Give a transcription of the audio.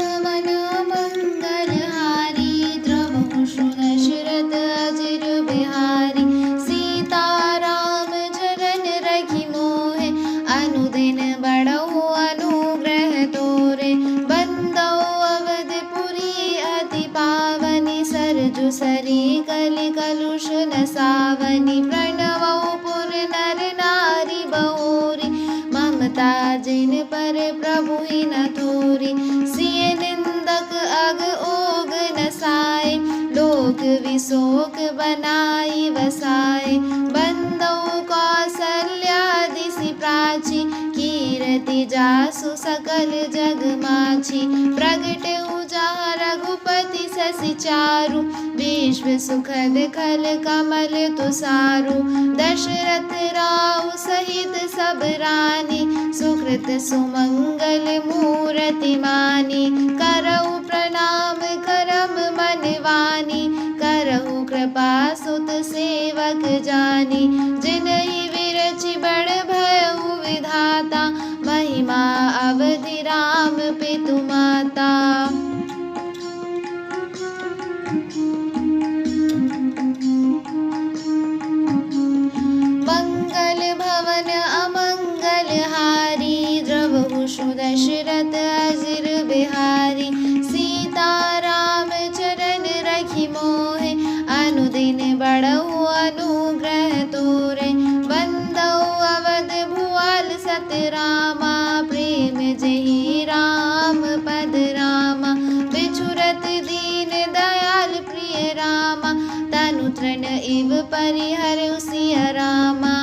भवन मंगलहारी द्रवहु दशरथ अजिर बिहारी सीताराम चरण रखी मोहे अनुदिन बढ़ऊ अनुग्रह तोरे बंदौ अवधपुरी अति पावनी सरजु सरी कलि कलुष नसावनी प्रणवौ पुर नर नारी बहुरी ममता जिन पर प्रभु ही न थोरी सिय निंदक अग ओग नसाए लोक विशोक बनाई वसाए बंदौ कौसल्यादिसि प्राची कीरति जासु सकल जग माची प्रगटे जहाँ रघुपति शशि चारु विश्व सुखद खल कमल तुसारु दशरथ राउ सहित सब रानी सुकृत सुमंगल मूरति मानी करऊ प्रणाम करम मनवानी करहु कृपा सुत सेवक जानी जिनहि विरचि बड़ भयउ विधाता महिमा अवधि राम पितु माता। मंगल भवन अमंगल हारी द्रवहु दशरथ अजिर बिहारी सीताराम चरण रखी मोहे अनुदिन बढ़ऊ अनुग्रह तोरे बंदौ अवध भुआल सत रामा प्रेम जहि राम पद रामा बिछुरत दीन दयाल प्रिय रामा तनु तृण इव परिहरउ सिय रामा।